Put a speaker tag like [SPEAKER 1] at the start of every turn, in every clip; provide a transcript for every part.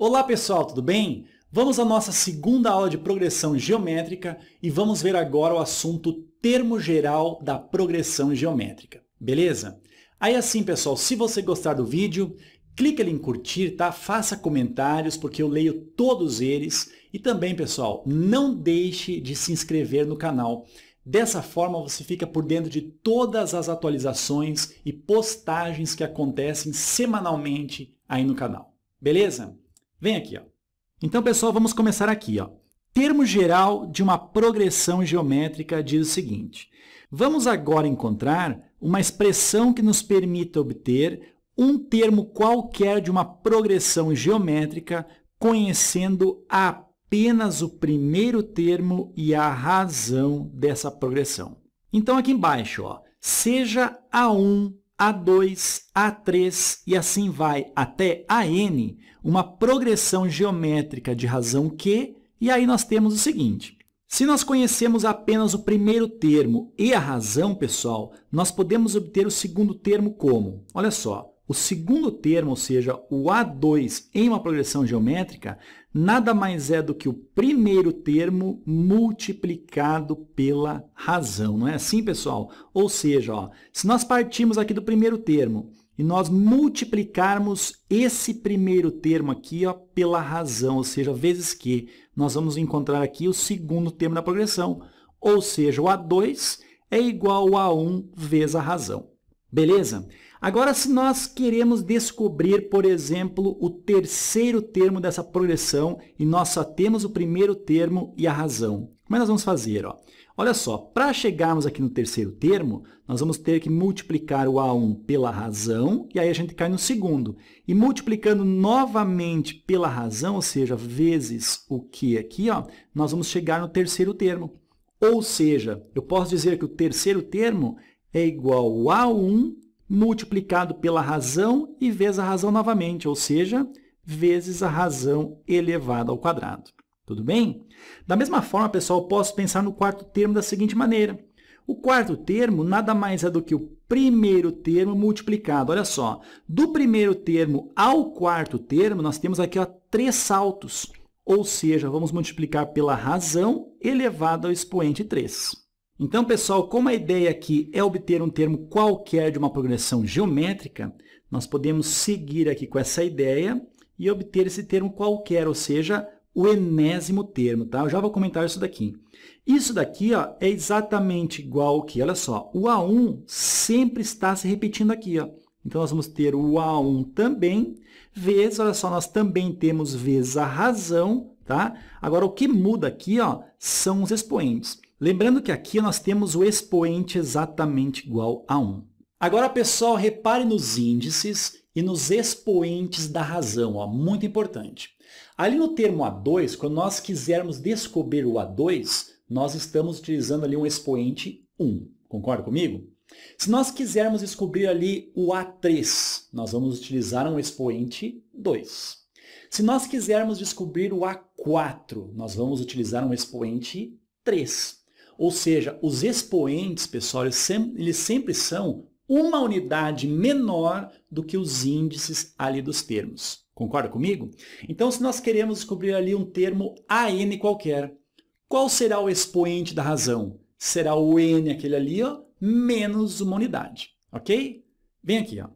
[SPEAKER 1] Olá pessoal, tudo bem? Vamos à nossa segunda aula de progressão geométrica e vamos ver agora o assunto termo geral da progressão geométrica, beleza? Aí assim pessoal, se você gostar do vídeo, clique ali em curtir, tá? Faça comentários porque eu leio todos eles e também pessoal, não deixe de se inscrever no canal. Dessa forma você fica por dentro de todas as atualizações e postagens que acontecem semanalmente aí no canal, beleza? Vem aqui, ó. Então, pessoal, vamos começar aqui, ó. Termo geral de uma progressão geométrica diz o seguinte: vamos agora encontrar uma expressão que nos permita obter um termo qualquer de uma progressão geométrica, conhecendo apenas o primeiro termo e a razão dessa progressão. Então, aqui embaixo, ó, seja A1, A2, A3 e assim vai até AN, uma progressão geométrica de razão Q, e aí nós temos o seguinte: se nós conhecemos apenas o primeiro termo e a razão, pessoal, nós podemos obter o segundo termo como? Olha só, o segundo termo, ou seja, o A2 em uma progressão geométrica, nada mais é do que o primeiro termo multiplicado pela razão. Não é assim, pessoal? Ou seja, ó, se nós partirmos aqui do primeiro termo e nós multiplicarmos esse primeiro termo aqui, ó, pela razão, ou seja, vezes Q, nós vamos encontrar aqui o segundo termo da progressão. Ou seja, o A2 é igual a 1 vezes a razão. Beleza? Agora, se nós queremos descobrir, por exemplo, o terceiro termo dessa progressão e nós só temos o primeiro termo e a razão, como é que nós vamos fazer? Ó? Olha só, para chegarmos aqui no terceiro termo, nós vamos ter que multiplicar o A1 pela razão, e aí a gente cai no segundo. E multiplicando novamente pela razão, ou seja, vezes o Q aqui, ó, nós vamos chegar no terceiro termo. Ou seja, eu posso dizer que o terceiro termo é igual a A1 multiplicado pela razão e vezes a razão novamente, ou seja, vezes a razão elevada ao quadrado. Tudo bem? Da mesma forma, pessoal, eu posso pensar no quarto termo da seguinte maneira. O quarto termo nada mais é do que o primeiro termo multiplicado. Olha só, do primeiro termo ao quarto termo, nós temos aqui, ó, 3 saltos, ou seja, vamos multiplicar pela razão elevado ao expoente 3. Então, pessoal, como a ideia aqui é obter um termo qualquer de uma progressão geométrica, nós podemos seguir aqui com essa ideia e obter esse termo qualquer, ou seja, o enésimo termo, tá? Eu já vou comentar isso daqui. Isso daqui, ó, é exatamente igual ao que, olha só, o A1 sempre está se repetindo aqui, ó. Então, nós vamos ter o A1 também, vezes, olha só, nós também temos vezes a razão, tá? Agora, o que muda aqui, ó, são os expoentes. Lembrando que aqui nós temos o expoente exatamente igual a 1. Agora, pessoal, repare nos índices e nos expoentes da razão, ó, muito importante. Ali no termo A2, quando nós quisermos descobrir o A2, nós estamos utilizando ali um expoente 1. Concorda comigo? Se nós quisermos descobrir ali o A3, nós vamos utilizar um expoente 2. Se nós quisermos descobrir o A4, nós vamos utilizar um expoente 3. Ou seja, os expoentes, pessoal, eles sempre são uma unidade menor do que os índices ali dos termos. Concorda comigo? Então, se nós queremos descobrir ali um termo AN qualquer, qual será o expoente da razão? Será o N, aquele ali, ó, menos uma unidade. Ok? Vem aqui, ó.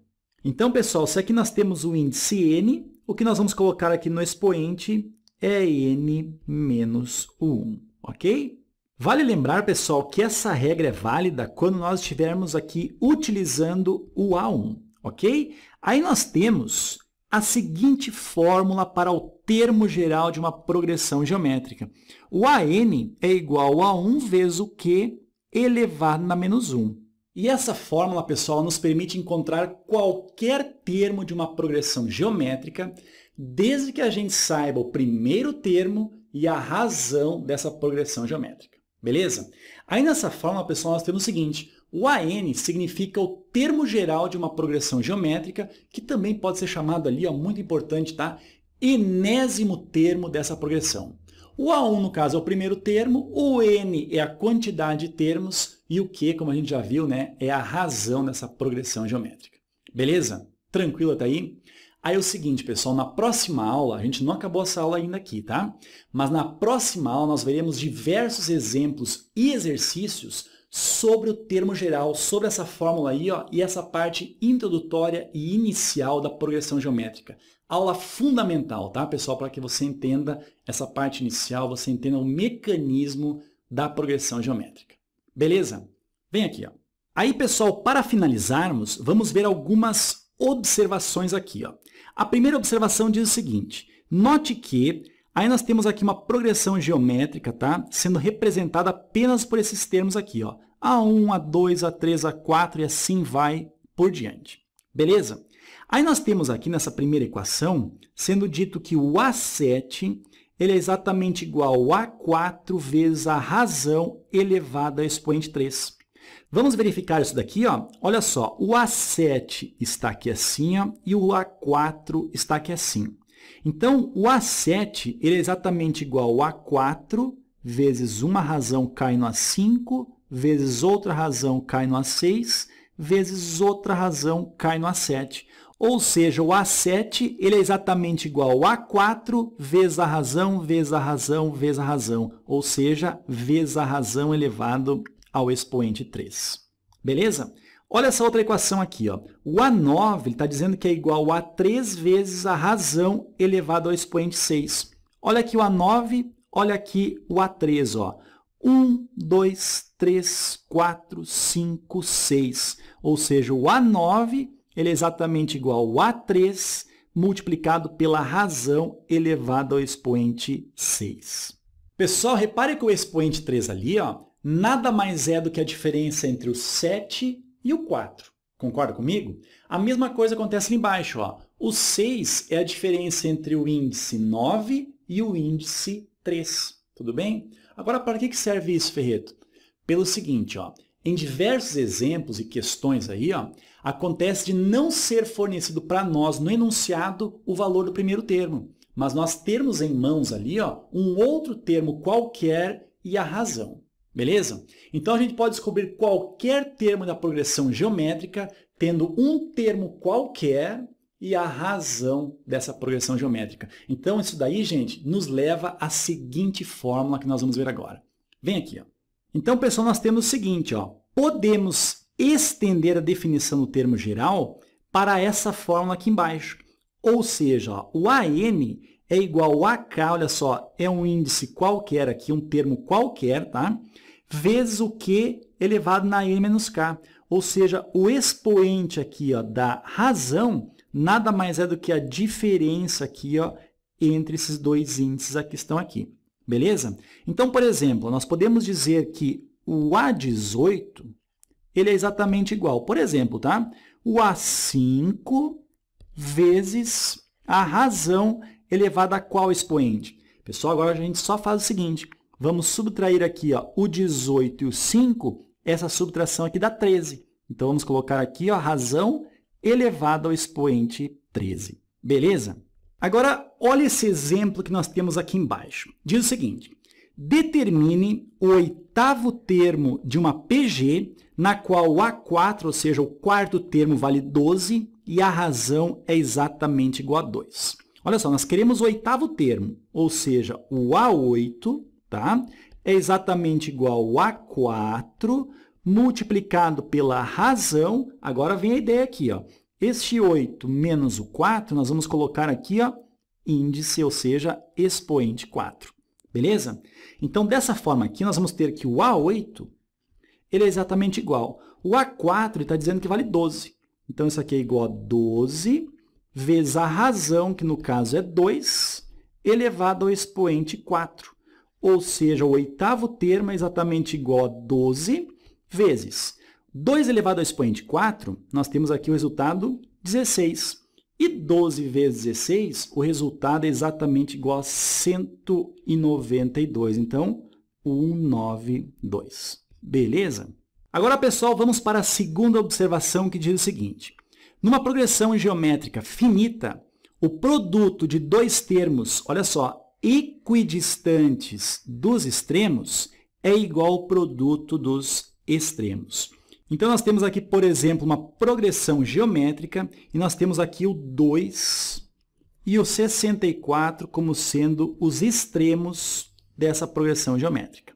[SPEAKER 1] Então, pessoal, se aqui nós temos o índice N, o que nós vamos colocar aqui no expoente é N menos o 1. Ok? Vale lembrar, pessoal, que essa regra é válida quando nós estivermos aqui utilizando o A1, ok? Aí nós temos a seguinte fórmula para o termo geral de uma progressão geométrica. O AN é igual a 1 vezes o Q elevado na menos 1. E essa fórmula, pessoal, nos permite encontrar qualquer termo de uma progressão geométrica, desde que a gente saiba o primeiro termo e a razão dessa progressão geométrica. Beleza? Aí nessa fórmula, pessoal, nós temos o seguinte: o AN significa o termo geral de uma progressão geométrica, que também pode ser chamado ali, ó, muito importante, tá? Enésimo termo dessa progressão. O A1, no caso, é o primeiro termo, o N é a quantidade de termos e o Q, como a gente já viu, né, é a razão dessa progressão geométrica. Beleza? Tranquilo até aí? Aí é o seguinte, pessoal, na próxima aula, a gente não acabou essa aula ainda aqui, tá? Mas na próxima aula nós veremos diversos exemplos e exercícios sobre o termo geral, sobre essa fórmula aí, ó, e essa parte introdutória e inicial da progressão geométrica. Aula fundamental, tá, pessoal? Para que você entenda essa parte inicial, você entenda o mecanismo da progressão geométrica. Beleza? Vem aqui, ó. Aí, pessoal, para finalizarmos, vamos ver algumas observações aqui, ó. A primeira observação diz o seguinte: note que aí nós temos aqui uma progressão geométrica, tá? Sendo representada apenas por esses termos aqui, ó. A1, A2, A3, A4 e assim vai por diante. Beleza? Aí nós temos aqui nessa primeira equação, sendo dito que o A7 ele é exatamente igual a A4 vezes a razão elevada ao expoente 3. Vamos verificar isso daqui, ó. Olha só, o A7 está aqui assim, ó, e o A4 está aqui assim. Então, o A7 ele é exatamente igual a A4 vezes uma razão cai no A5, vezes outra razão cai no A6, vezes outra razão cai no A7. Ou seja, o A7 ele é exatamente igual a A4 vezes a razão, vezes a razão, vezes a razão. Ou seja, vezes a razão elevado ao expoente 3. Beleza? Olha essa outra equação aqui, ó. O A9 está dizendo que é igual a 3 vezes a razão elevado ao expoente 6. Olha aqui o A9, olha aqui o A3, ó. 1, 2, 3, 4, 5, 6. Ou seja, o A9 ele é exatamente igual a A3 multiplicado pela razão elevada ao expoente 6. Pessoal, repare que o expoente 3 ali, ó, nada mais é do que a diferença entre o 7 e o 4. Concorda comigo? A mesma coisa acontece ali embaixo, ó. O 6 é a diferença entre o índice 9 e o índice 3. Tudo bem? Agora, para que serve isso, Ferreto? Pelo seguinte, ó, em diversos exemplos e questões aí, ó, acontece de não ser fornecido para nós no enunciado o valor do primeiro termo, mas nós termos em mãos ali, ó, um outro termo qualquer e a razão. Beleza? Então, a gente pode descobrir qualquer termo da progressão geométrica tendo um termo qualquer e a razão dessa progressão geométrica. Então, isso daí, gente, nos leva à seguinte fórmula que nós vamos ver agora. Vem aqui, ó. Então, pessoal, nós temos o seguinte, ó. Podemos estender a definição do termo geral para essa fórmula aqui embaixo. Ou seja, ó, o AN é igual a AK, olha só, é um índice qualquer aqui, um termo qualquer, tá? Vezes o Q elevado na N menos K. Ou seja, o expoente aqui, ó, da razão nada mais é do que a diferença aqui, ó, entre esses dois índices que estão aqui. Beleza? Então, por exemplo, nós podemos dizer que o A18 ele é exatamente igual, por exemplo, tá? O A5 vezes a razão elevada a qual expoente? Pessoal, agora a gente só faz o seguinte, vamos subtrair aqui, ó, o 18 e o 5, essa subtração aqui dá 13. Então, vamos colocar aqui, ó, a razão elevada ao expoente 13. Beleza? Agora, olha esse exemplo que nós temos aqui embaixo. Diz o seguinte, determine o oitavo termo de uma PG, na qual o A4, ou seja, o quarto termo, vale 12 e a razão é exatamente igual a 2. Olha só, nós queremos o oitavo termo, ou seja, o A8, tá? É exatamente igual a A4 multiplicado pela razão. Agora vem a ideia aqui, ó. Este 8 menos o 4, nós vamos colocar aqui, ó, índice, ou seja, expoente 4. Beleza? Então, dessa forma aqui, nós vamos ter que o A8 ele é exatamente igual. O A4 está dizendo que vale 12. Então, isso aqui é igual a 12 vezes a razão, que no caso é 2, elevado ao expoente 4. Ou seja, o oitavo termo é exatamente igual a 12 vezes 2 elevado ao expoente 4, nós temos aqui o resultado 16. E 12 vezes 16, o resultado é exatamente igual a 192. Então, 192. Beleza? Agora, pessoal, vamos para a segunda observação que diz o seguinte. Numa progressão geométrica finita, o produto de dois termos, olha só, equidistantes dos extremos é igual ao produto dos extremos. Então, nós temos aqui, por exemplo, uma progressão geométrica e nós temos aqui o 2 e o 64 como sendo os extremos dessa progressão geométrica.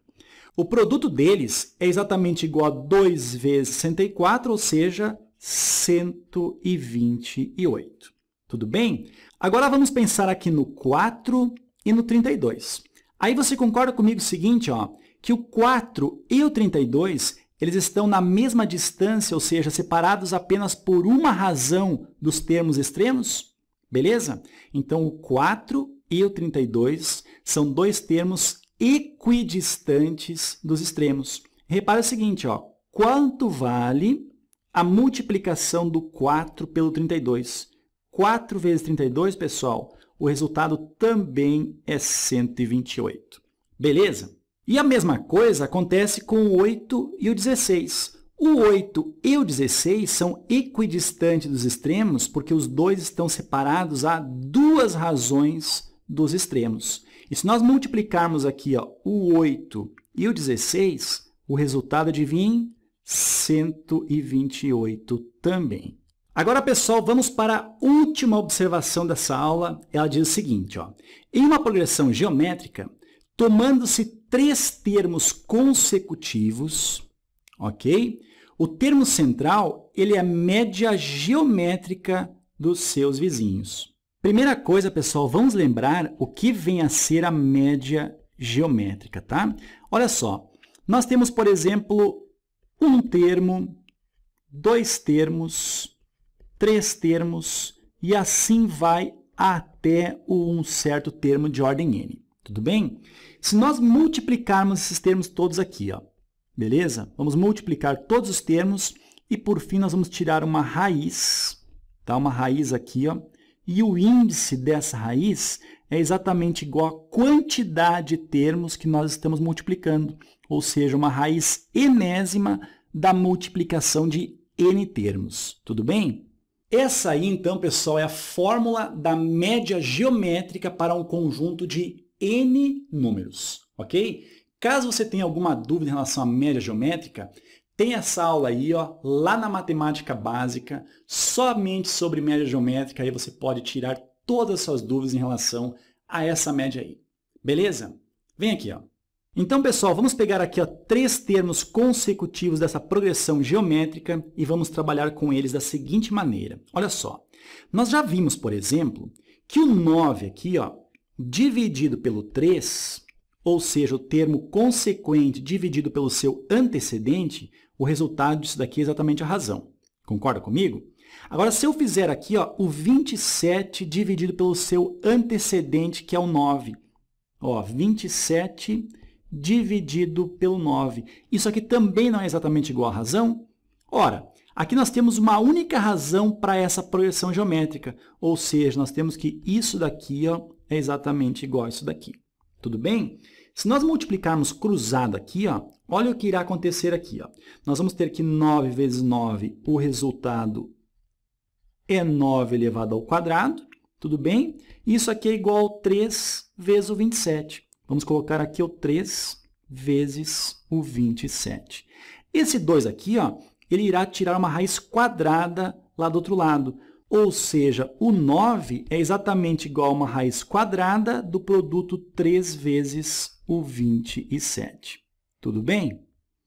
[SPEAKER 1] O produto deles é exatamente igual a 2 vezes 64, ou seja, 128. Tudo bem? Agora vamos pensar aqui no 4 e no 32. Aí você concorda comigo o seguinte, ó, que o 4 e o 32 eles estão na mesma distância, ou seja, separados apenas por uma razão dos termos extremos? Beleza? Então, o 4 e o 32 são dois termos equidistantes dos extremos. Repara o seguinte, ó, quanto vale a multiplicação do 4 pelo 32? 4 vezes 32, pessoal, o resultado também é 128. Beleza? E a mesma coisa acontece com o 8 e o 16. O 8 e o 16 são equidistantes dos extremos porque os dois estão separados a duas razões dos extremos. E se nós multiplicarmos aqui, ó, o 8 e o 16, o resultado, adivinhem? 128 também. Agora, pessoal, vamos para a última observação dessa aula. Ela diz o seguinte, ó, em uma progressão geométrica, tomando-se 3 termos consecutivos, ok? O termo central, ele é a média geométrica dos seus vizinhos. Primeira coisa, pessoal, vamos lembrar o que vem a ser a média geométrica, tá? Olha só, nós temos, por exemplo, um termo, 2 termos, 3 termos, e assim vai até um certo termo de ordem n. Tudo bem? Se nós multiplicarmos esses termos todos aqui, ó, beleza? Vamos multiplicar todos os termos e, por fim, nós vamos tirar uma raiz, tá? Uma raiz aqui, ó, e o índice dessa raiz é exatamente igual à quantidade de termos que nós estamos multiplicando, ou seja, uma raiz enésima da multiplicação de n termos. Tudo bem? Essa aí, então, pessoal, é a fórmula da média geométrica para um conjunto de n números, ok? Caso você tenha alguma dúvida em relação à média geométrica, tem essa aula aí, ó, lá na matemática básica, somente sobre média geométrica, aí você pode tirar todas as suas dúvidas em relação a essa média aí. Beleza? Vem aqui, ó. Então, pessoal, vamos pegar aqui, ó, 3 termos consecutivos dessa progressão geométrica e vamos trabalhar com eles da seguinte maneira. Olha só, nós já vimos, por exemplo, que o 9 aqui, ó, dividido pelo 3, ou seja, o termo consequente dividido pelo seu antecedente, o resultado disso daqui é exatamente a razão. Concorda comigo? Agora, se eu fizer aqui, ó, o 27 dividido pelo seu antecedente, que é o 9. Ó, 27 dividido pelo 9. Isso aqui também não é exatamente igual à razão? Ora, aqui nós temos uma única razão para essa progressão geométrica, ou seja, nós temos que isso daqui, ó, é exatamente igual a isso daqui. Tudo bem? Se nós multiplicarmos cruzado aqui, ó, olha o que irá acontecer aqui. Ó. Nós vamos ter que 9 vezes 9, o resultado é 9 elevado ao quadrado. Tudo bem? Isso aqui é igual a 3 vezes o 27. Vamos colocar aqui o 3 vezes o 27. Esse 2 aqui, ó, ele irá tirar uma raiz quadrada lá do outro lado. Ou seja, o 9 é exatamente igual a uma raiz quadrada do produto 3 vezes o 27. Tudo bem?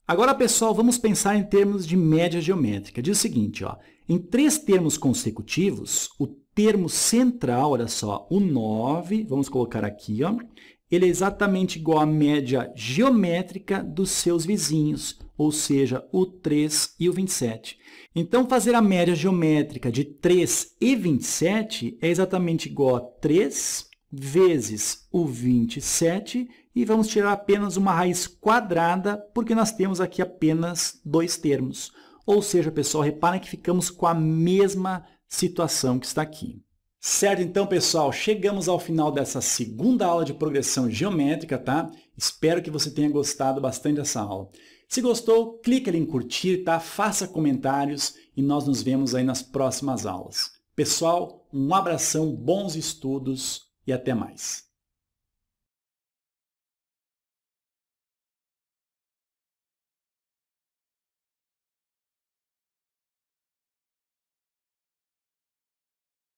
[SPEAKER 1] Agora, pessoal, vamos pensar em termos de média geométrica. Diz o seguinte, ó, em 3 termos consecutivos, o termo central, olha só, o 9, vamos colocar aqui, ó, ele é exatamente igual à média geométrica dos seus vizinhos, ou seja, o 3 e o 27. Então, fazer a média geométrica de 3 e 27 é exatamente igual a 3 vezes o 27 e vamos tirar apenas uma raiz quadrada, porque nós temos aqui apenas 2 termos. Ou seja, pessoal, reparem que ficamos com a mesma situação que está aqui. Certo, então, pessoal, chegamos ao final dessa segunda aula de progressão geométrica, tá? Espero que você tenha gostado bastante dessa aula. Se gostou, clique ali em curtir, tá? Faça comentários e nós nos vemos aí nas próximas aulas. Pessoal, um abração, bons estudos e até mais.